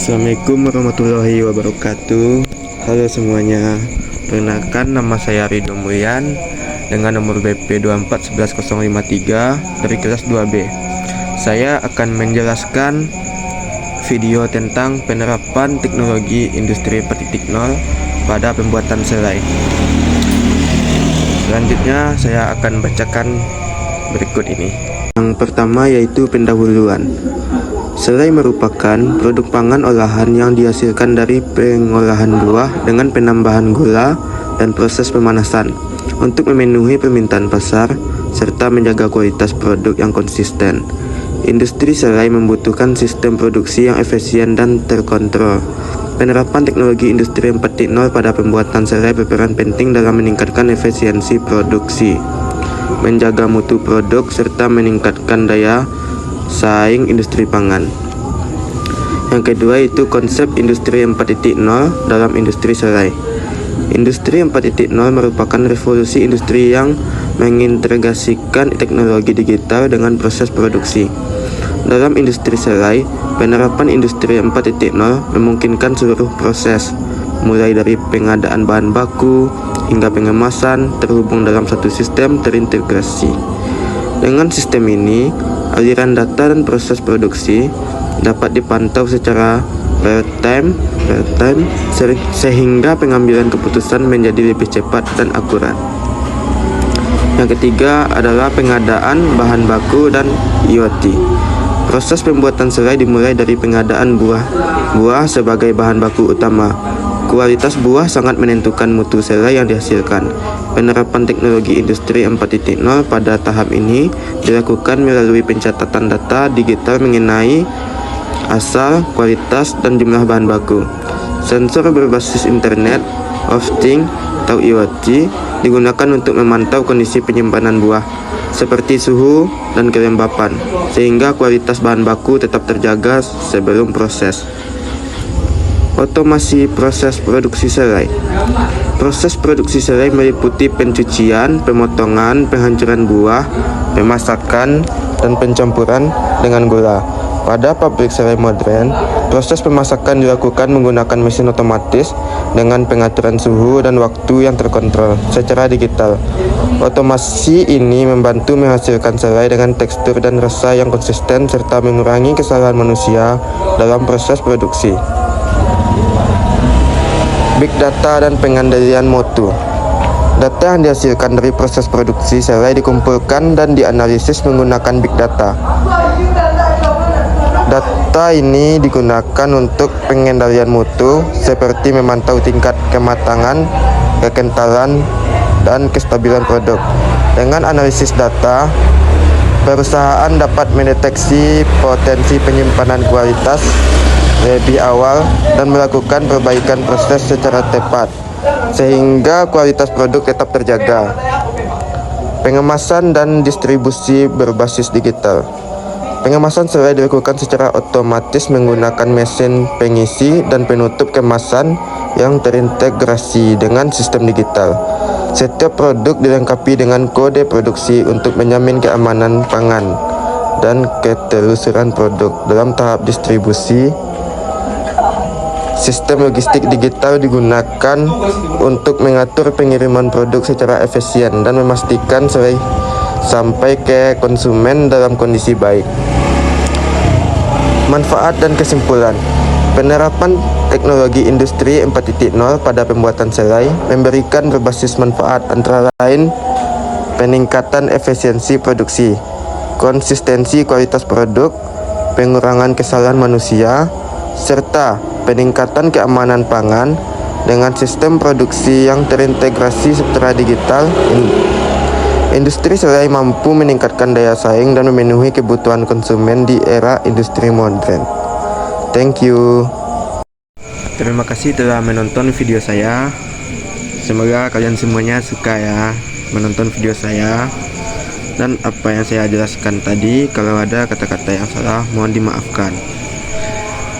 Assalamualaikum warahmatullahi wabarakatuh. Halo semuanya, perkenalkan nama saya Ridho Mulyan dengan nomor BP 2411053 dari kelas 2B. Saya akan menjelaskan video tentang penerapan teknologi industri 4.0 pada pembuatan selai. Selanjutnya saya akan bacakan berikut ini. Yang pertama yaitu pendahuluan. Selai merupakan produk pangan olahan yang dihasilkan dari pengolahan buah dengan penambahan gula dan proses pemanasan untuk memenuhi permintaan pasar serta menjaga kualitas produk yang konsisten. Industri selai membutuhkan sistem produksi yang efisien dan terkontrol. Penerapan teknologi industri 4.0 pada pembuatan selai berperan penting dalam meningkatkan efisiensi produksi, menjaga mutu produk, serta meningkatkan daya saing industri pangan. Yang kedua itu konsep industri 4.0 dalam industri selai. Industri 4.0 merupakan revolusi industri yang mengintegrasikan teknologi digital dengan proses produksi. Dalam industri selai, penerapan industri 4.0 memungkinkan seluruh proses, mulai dari pengadaan bahan baku hingga pengemasan, terhubung dalam satu sistem terintegrasi. Dengan sistem ini, aliran data dan proses produksi dapat dipantau secara real time sehingga pengambilan keputusan menjadi lebih cepat dan akurat. Yang ketiga adalah pengadaan bahan baku dan IoT. Proses pembuatan selai dimulai dari pengadaan buah sebagai bahan baku utama. Kualitas buah sangat menentukan mutu selai yang dihasilkan. Penerapan teknologi industri 4.0 pada tahap ini dilakukan melalui pencatatan data digital mengenai asal, kualitas, dan jumlah bahan baku. Sensor berbasis Internet of Things atau IoT digunakan untuk memantau kondisi penyimpanan buah seperti suhu dan kelembapan, sehingga kualitas bahan baku tetap terjaga sebelum proses. Otomasi proses produksi selai. Proses produksi selai meliputi pencucian, pemotongan, penghancuran buah, pemasakan, dan pencampuran dengan gula. Pada pabrik selai modern, proses pemasakan dilakukan menggunakan mesin otomatis dengan pengaturan suhu dan waktu yang terkontrol secara digital. Otomasi ini membantu menghasilkan selai dengan tekstur dan rasa yang konsisten serta mengurangi kesalahan manusia dalam proses produksi. Big data dan pengendalian mutu. Data yang dihasilkan dari proses produksi selai dikumpulkan dan dianalisis menggunakan big data. Data ini digunakan untuk pengendalian mutu seperti memantau tingkat kematangan, kekentalan, dan kestabilan produk. Dengan analisis data, perusahaan dapat mendeteksi potensi penyimpanan kualitas lebih awal dan melakukan perbaikan proses secara tepat sehingga kualitas produk tetap terjaga. Pengemasan dan distribusi berbasis digital. Pengemasan selai dilakukan secara otomatis menggunakan mesin pengisi dan penutup kemasan yang terintegrasi dengan sistem digital. Setiap produk dilengkapi dengan kode produksi untuk menjamin keamanan pangan dan ketelusuran produk. Dalam tahap distribusi, sistem logistik digital digunakan untuk mengatur pengiriman produk secara efisien dan memastikan selai sampai ke konsumen dalam kondisi baik. Manfaat dan kesimpulan. Penerapan teknologi industri 4.0 pada pembuatan selai memberikan berbasis manfaat antara lain peningkatan efisiensi produksi, konsistensi kualitas produk, pengurangan kesalahan manusia, serta peningkatan keamanan pangan dengan sistem produksi yang terintegrasi secara digital. Industri selai mampu meningkatkan daya saing dan memenuhi kebutuhan konsumen di era industri modern. Thank you. Terima kasih telah menonton video saya. Semoga kalian semuanya suka ya menonton video saya. Dan apa yang saya jelaskan tadi, kalau ada kata-kata yang salah mohon dimaafkan.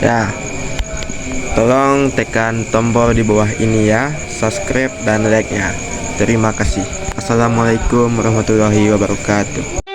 Ya, tolong tekan tombol di bawah ini ya, subscribe dan like-nya. Terima kasih. Assalamualaikum warahmatullahi wabarakatuh.